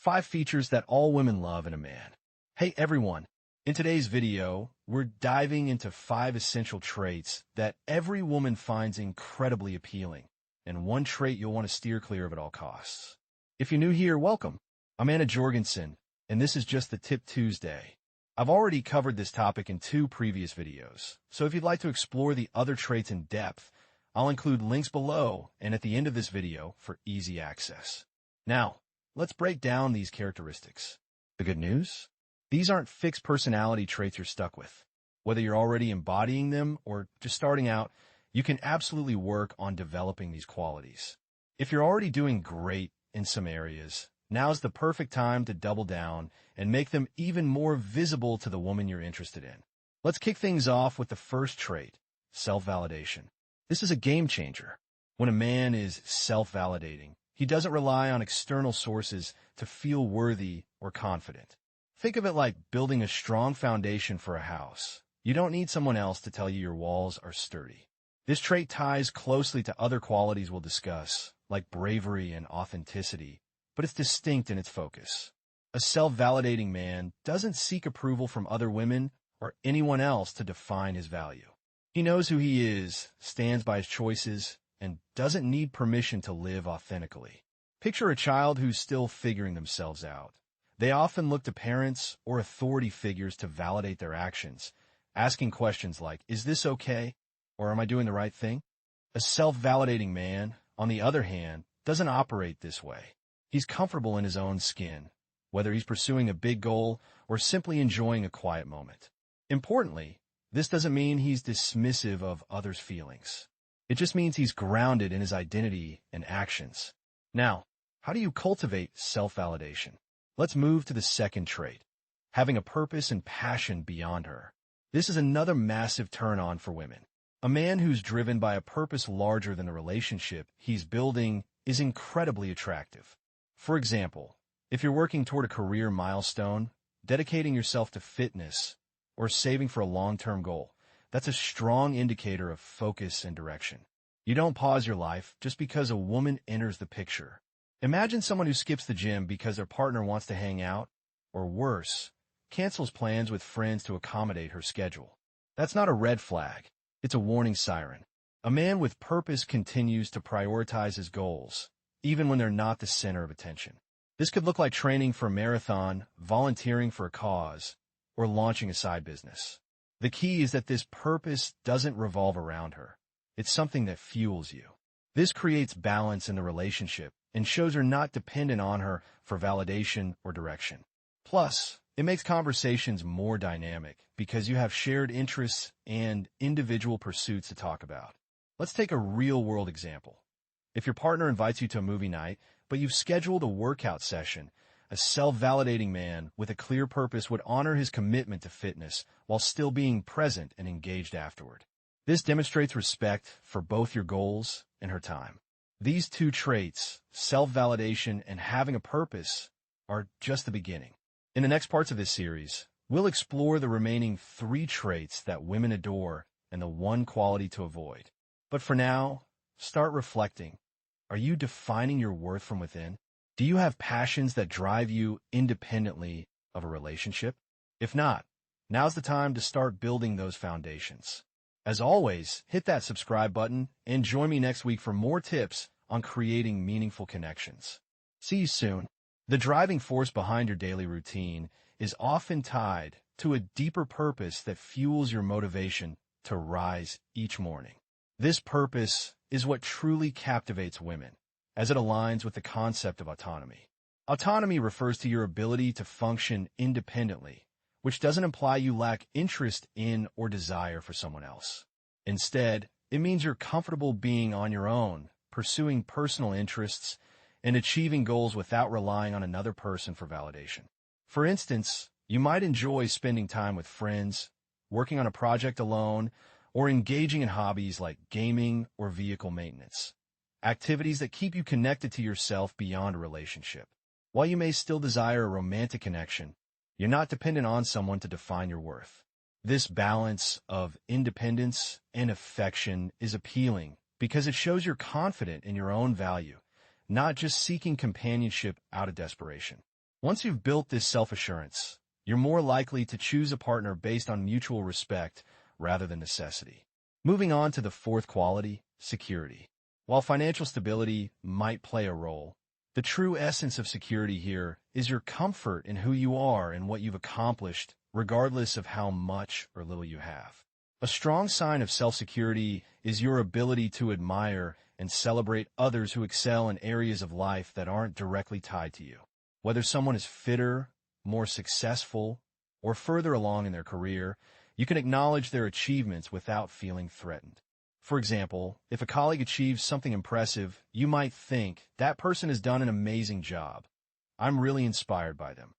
5 features that all women love in a man. Hey everyone, in today's video, we're diving into 5 essential traits that every woman finds incredibly appealing, and one trait you'll want to steer clear of at all costs. If you're new here, welcome. I'm Anna Jorgensen, and this is just the Tip Tuesday. I've already covered this topic in 2 previous videos, so if you'd like to explore the other traits in depth, I'll include links below and at the end of this video for easy access. Now, let's break down these characteristics. The good news? These aren't fixed personality traits you're stuck with. Whether you're already embodying them or just starting out, you can absolutely work on developing these qualities. If you're already doing great in some areas, now's the perfect time to double down and make them even more visible to the woman you're interested in. Let's kick things off with the first trait, self-validation. This is a game changer. When a man is self-validating, he doesn't rely on external sources to feel worthy or confident. Think of it like building a strong foundation for a house. You don't need someone else to tell you your walls are sturdy. This trait ties closely to other qualities we'll discuss, like bravery and authenticity, but it's distinct in its focus. A self-validating man doesn't seek approval from other women or anyone else to define his value. He knows who he is, stands by his choices, and doesn't need permission to live authentically. Picture a child who's still figuring themselves out. They often look to parents or authority figures to validate their actions, asking questions like, "Is this okay?" or "Am I doing the right thing?" A self-validating man, on the other hand, doesn't operate this way. He's comfortable in his own skin, whether he's pursuing a big goal or simply enjoying a quiet moment. Importantly, this doesn't mean he's dismissive of others' feelings. It just means he's grounded in his identity and actions. Now, how do you cultivate self-validation? Let's move to the second trait, having a purpose and passion beyond her. This is another massive turn-on for women. A man who's driven by a purpose larger than the relationship he's building is incredibly attractive. For example, if you're working toward a career milestone, dedicating yourself to fitness, or saving for a long-term goal, that's a strong indicator of focus and direction. You don't pause your life just because a woman enters the picture. Imagine someone who skips the gym because their partner wants to hang out, or worse, cancels plans with friends to accommodate her schedule. That's not a red flag. It's a warning siren. A man with purpose continues to prioritize his goals, even when they're not the center of attention. This could look like training for a marathon, volunteering for a cause, or launching a side business. The key is that this purpose doesn't revolve around her. It's something that fuels you. This creates balance in the relationship and shows her not dependent on her for validation or direction. Plus, it makes conversations more dynamic because you have shared interests and individual pursuits to talk about. Let's take a real-world example. If your partner invites you to a movie night, but you've scheduled a workout session, a self-validating man with a clear purpose would honor his commitment to fitness while still being present and engaged afterward. This demonstrates respect for both your goals and her time. These 2 traits, self-validation and having a purpose, are just the beginning. In the next parts of this series, we'll explore the remaining 3 traits that women adore and the 1 quality to avoid. But for now, start reflecting. Are you defining your worth from within? Do you have passions that drive you independently of a relationship? If not, now's the time to start building those foundations. As always, hit that subscribe button and join me next week for more tips on creating meaningful connections. See you soon. The driving force behind your daily routine is often tied to a deeper purpose that fuels your motivation to rise each morning. This purpose is what truly captivates women, as it aligns with the concept of autonomy. Autonomy refers to your ability to function independently, which doesn't imply you lack interest in or desire for someone else. Instead, it means you're comfortable being on your own, pursuing personal interests, and achieving goals without relying on another person for validation. For instance, you might enjoy spending time with friends, working on a project alone, or engaging in hobbies like gaming or vehicle maintenance. Activities that keep you connected to yourself beyond a relationship. While you may still desire a romantic connection, you're not dependent on someone to define your worth. This balance of independence and affection is appealing because it shows you're confident in your own value, not just seeking companionship out of desperation. Once you've built this self-assurance, you're more likely to choose a partner based on mutual respect rather than necessity. Moving on to the fourth quality, security. While financial stability might play a role, the true essence of security here is your comfort in who you are and what you've accomplished, regardless of how much or little you have. A strong sign of self-security is your ability to admire and celebrate others who excel in areas of life that aren't directly tied to you. Whether someone is fitter, more successful, or further along in their career, you can acknowledge their achievements without feeling threatened. For example, if a colleague achieves something impressive, you might think, that person has done an amazing job. I'm really inspired by them.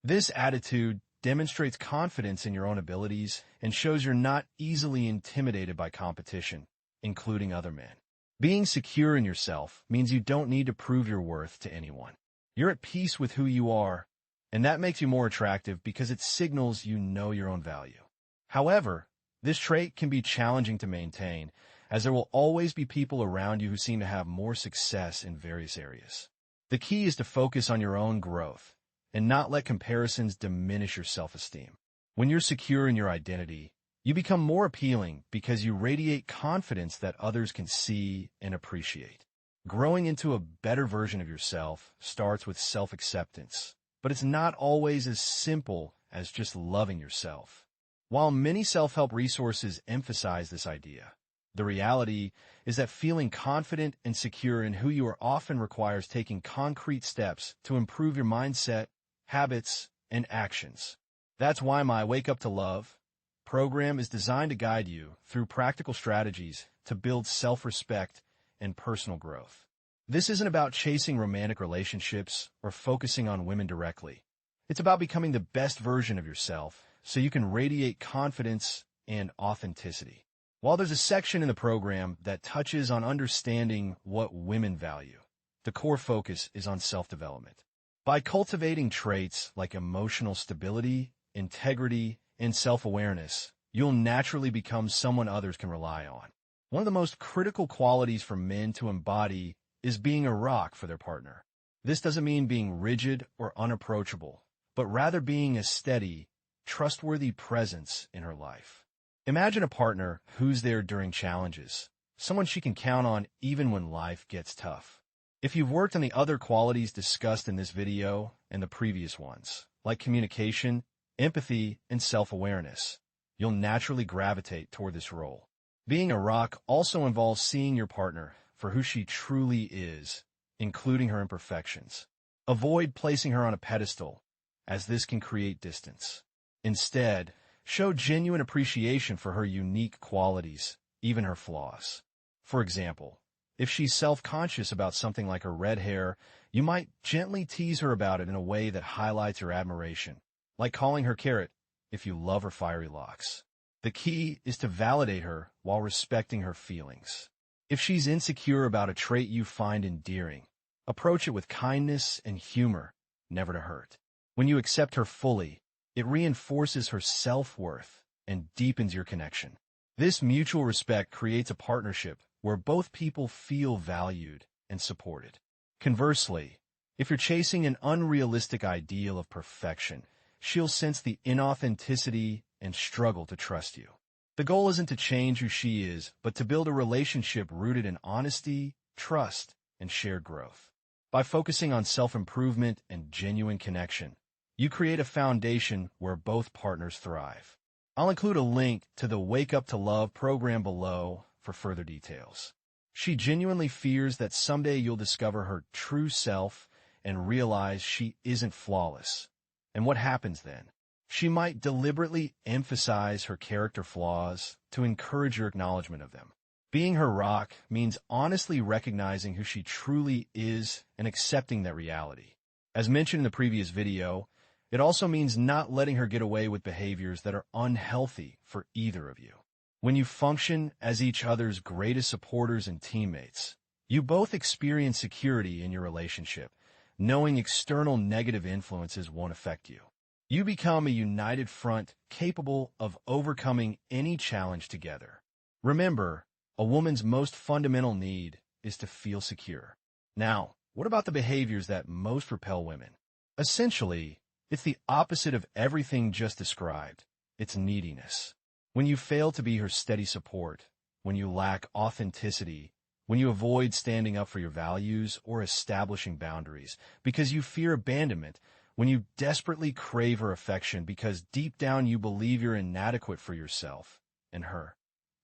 This attitude demonstrates confidence in your own abilities and shows you're not easily intimidated by competition, including other men. Being secure in yourself means you don't need to prove your worth to anyone. You're at peace with who you are, and that makes you more attractive because it signals you know your own value. However, this trait can be challenging to maintain, as there will always be people around you who seem to have more success in various areas. The key is to focus on your own growth and not let comparisons diminish your self-esteem. When you're secure in your identity, you become more appealing because you radiate confidence that others can see and appreciate. Growing into a better version of yourself starts with self-acceptance, but it's not always as simple as just loving yourself. While many self-help resources emphasize this idea, the reality is that feeling confident and secure in who you are often requires taking concrete steps to improve your mindset, habits, and actions. That's why my Wake Up to Love program is designed to guide you through practical strategies to build self-respect and personal growth. This isn't about chasing romantic relationships or focusing on women directly. It's about becoming the best version of yourself so you can radiate confidence and authenticity. While there's a section in the program that touches on understanding what women value, the core focus is on self-development. By cultivating traits like emotional stability, integrity, and self-awareness, you'll naturally become someone others can rely on. One of the most critical qualities for men to embody is being a rock for their partner. This doesn't mean being rigid or unapproachable, but rather being a steady, trustworthy presence in her life. Imagine a partner who's there during challenges, someone she can count on even when life gets tough. If you've worked on the other qualities discussed in this video and the previous ones, like communication, empathy, and self-awareness, you'll naturally gravitate toward this role. Being a rock also involves seeing your partner for who she truly is, including her imperfections. Avoid placing her on a pedestal, as this can create distance. Instead, show genuine appreciation for her unique qualities, even her flaws. For example, if she's self-conscious about something like her red hair, you might gently tease her about it in a way that highlights her admiration, like calling her Carrot if you love her fiery locks. The key is to validate her while respecting her feelings. If she's insecure about a trait you find endearing, approach it with kindness and humor, never to hurt. When you accept her fully, it reinforces her self-worth and deepens your connection. This mutual respect creates a partnership where both people feel valued and supported. Conversely, if you're chasing an unrealistic ideal of perfection, she'll sense the inauthenticity and struggle to trust you. The goal isn't to change who she is, but to build a relationship rooted in honesty, trust, and shared growth. By focusing on self-improvement and genuine connection, you create a foundation where both partners thrive. I'll include a link to the Wake Up to Love program below for further details. She genuinely fears that someday you'll discover her true self and realize she isn't flawless. And what happens then? She might deliberately emphasize her character flaws to encourage your acknowledgement of them. Being her rock means honestly recognizing who she truly is and accepting that reality. As mentioned in the previous video, it also means not letting her get away with behaviors that are unhealthy for either of you. When you function as each other's greatest supporters and teammates, you both experience security in your relationship, knowing external negative influences won't affect you. You become a united front capable of overcoming any challenge together. Remember, a woman's most fundamental need is to feel secure. Now, what about the behaviors that most repel women? Essentially, it's the opposite of everything just described. It's neediness. When you fail to be her steady support, when you lack authenticity, when you avoid standing up for your values or establishing boundaries because you fear abandonment, when you desperately crave her affection because deep down you believe you're inadequate for yourself and her.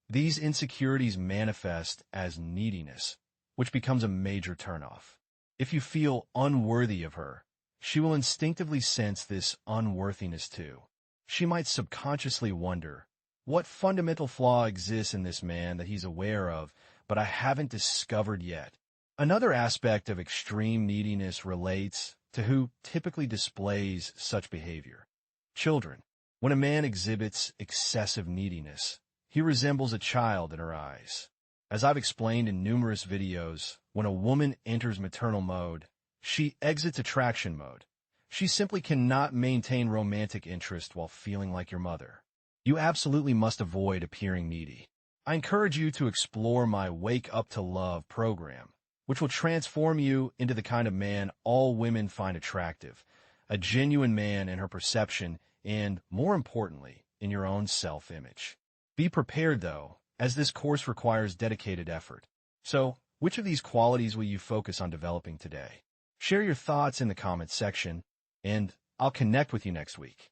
These insecurities manifest as neediness, which becomes a major turnoff. If you feel unworthy of her, she will instinctively sense this unworthiness too. She might subconsciously wonder, what fundamental flaw exists in this man that he's aware of, but I haven't discovered yet? Another aspect of extreme neediness relates to who typically displays such behavior. Children. When a man exhibits excessive neediness, he resembles a child in her eyes. As I've explained in numerous videos, when a woman enters maternal mode, she exits attraction mode. She simply cannot maintain romantic interest while feeling like your mother. You absolutely must avoid appearing needy. I encourage you to explore my Wake Up to Love program, which will transform you into the kind of man all women find attractive, a genuine man in her perception and, more importantly, in your own self-image. Be prepared, though, as this course requires dedicated effort. So, which of these qualities will you focus on developing today? Share your thoughts in the comments section, and I'll connect with you next week.